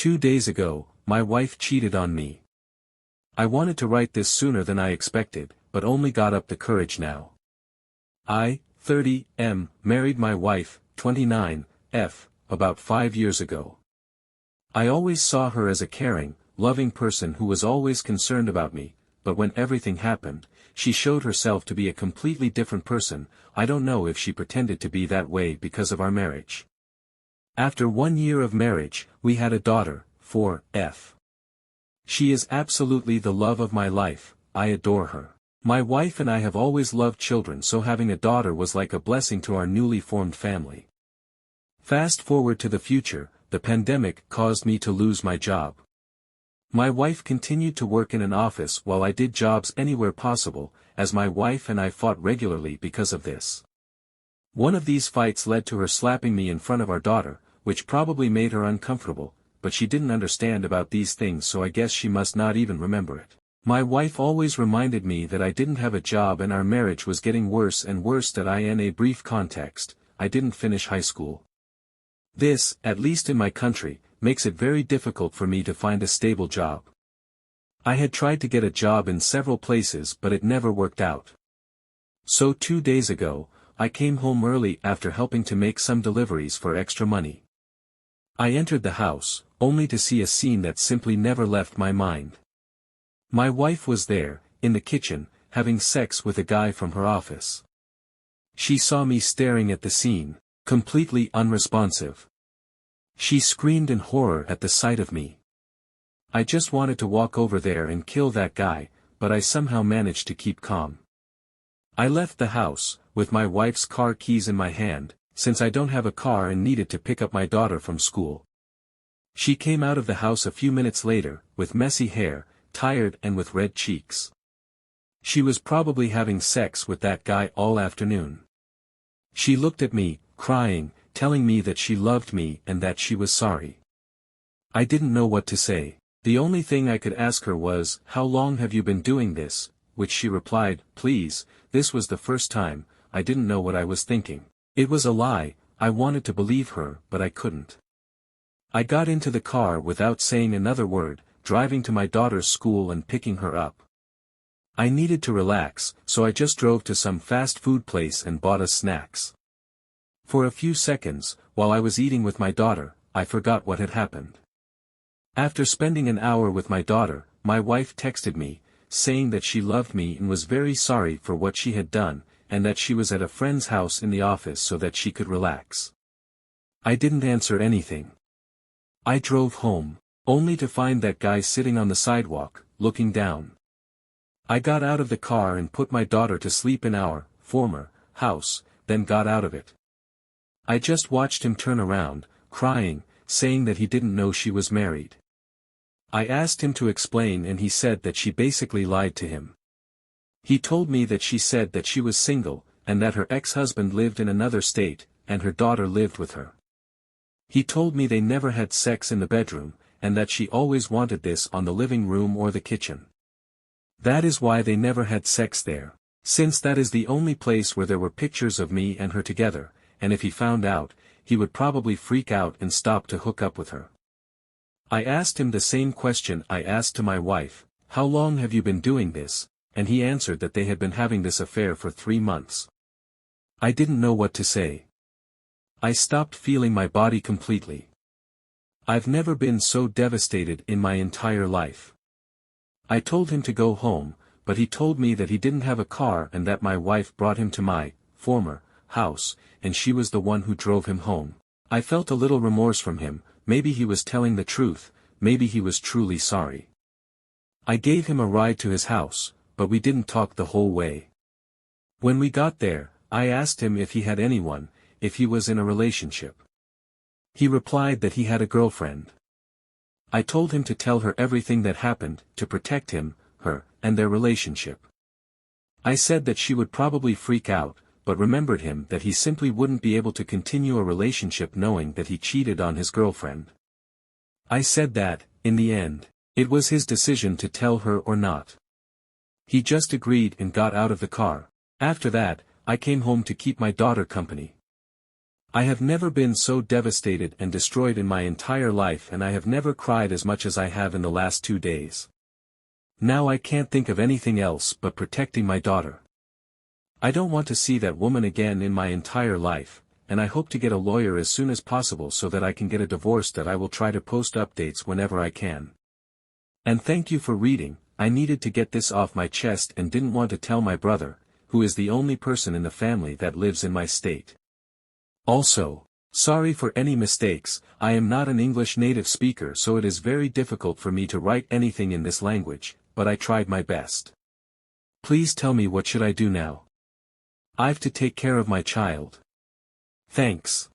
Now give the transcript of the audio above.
2 days ago, my wife cheated on me. I wanted to write this sooner than I expected, but only got up the courage now. I, 30, married my wife, 29, about 5 years ago. I always saw her as a caring, loving person who was always concerned about me, but when everything happened, she showed herself to be a completely different person. I don't know if she pretended to be that way because of our marriage. After 1 year of marriage, we had a daughter, 4. She is absolutely the love of my life. I adore her. My wife and I have always loved children, so having a daughter was like a blessing to our newly formed family. Fast forward to the future, the pandemic caused me to lose my job. My wife continued to work in an office while I did jobs anywhere possible, as my wife and I fought regularly because of this. One of these fights led to her slapping me in front of our daughter, which probably made her uncomfortable, but she didn't understand about these things, so I guess she must not even remember it. My wife always reminded me that I didn't have a job and our marriage was getting worse and worse. That in a brief context, I didn't finish high school. This, at least in my country, makes it very difficult for me to find a stable job. I had tried to get a job in several places, but it never worked out. So 2 days ago, I came home early after helping to make some deliveries for extra money. I entered the house, only to see a scene that simply never left my mind. My wife was there, in the kitchen, having sex with a guy from her office. She saw me staring at the scene, completely unresponsive. She screamed in horror at the sight of me. I just wanted to walk over there and kill that guy, but I somehow managed to keep calm. I left the house, with my wife's car keys in my hand, since I don't have a car and needed to pick up my daughter from school. She came out of the house a few minutes later, with messy hair, tired and with red cheeks. She was probably having sex with that guy all afternoon. She looked at me, crying, telling me that she loved me and that she was sorry. I didn't know what to say. The only thing I could ask her was, "How long have you been doing this?" Which she replied, "Please." This was the first time. I didn't know what I was thinking. It was a lie. I wanted to believe her, but I couldn't. I got into the car without saying another word, driving to my daughter's school and picking her up. I needed to relax, so I just drove to some fast food place and bought us snacks. For a few seconds, while I was eating with my daughter, I forgot what had happened. After spending an hour with my daughter, my wife texted me, saying that she loved me and was very sorry for what she had done, and that she was at a friend's house in the office so that she could relax. I didn't answer anything. I drove home, only to find that guy sitting on the sidewalk, looking down. I got out of the car and put my daughter to sleep in our former house, then got out of it. I just watched him turn around, crying, saying that he didn't know she was married. I asked him to explain and he said that she basically lied to him. He told me that she said that she was single, and that her ex-husband lived in another state, and her daughter lived with her. He told me they never had sex in the bedroom, and that she always wanted this on the living room or the kitchen. That is why they never had sex there, since that is the only place where there were pictures of me and her together, and if he found out, he would probably freak out and stop to hook up with her. I asked him the same question I asked to my wife, "How long have you been doing this?" And he answered that they had been having this affair for 3 months. I didn't know what to say. I stopped feeling my body completely. I've never been so devastated in my entire life. I told him to go home, but he told me that he didn't have a car and that my wife brought him to my former house, and she was the one who drove him home. I felt a little remorse from him. Maybe he was telling the truth, maybe he was truly sorry. I gave him a ride to his house, but we didn't talk the whole way. When we got there, I asked him if he had anyone, if he was in a relationship. He replied that he had a girlfriend. I told him to tell her everything that happened, to protect him, her, and their relationship. I said that she would probably freak out, but remembered him that he simply wouldn't be able to continue a relationship knowing that he cheated on his girlfriend. I said that, in the end, it was his decision to tell her or not. He just agreed and got out of the car. After that, I came home to keep my daughter company. I have never been so devastated and destroyed in my entire life, and I have never cried as much as I have in the last 2 days. Now I can't think of anything else but protecting my daughter. I don't want to see that woman again in my entire life, and I hope to get a lawyer as soon as possible so that I can get a divorce that I will try to post updates whenever I can. And thank you for reading. I needed to get this off my chest and didn't want to tell my brother, who is the only person in the family that lives in my state. Also, sorry for any mistakes. I am not an English native speaker, so it is very difficult for me to write anything in this language, but I tried my best. Please tell me, what should I do now? I've to take care of my child. Thanks.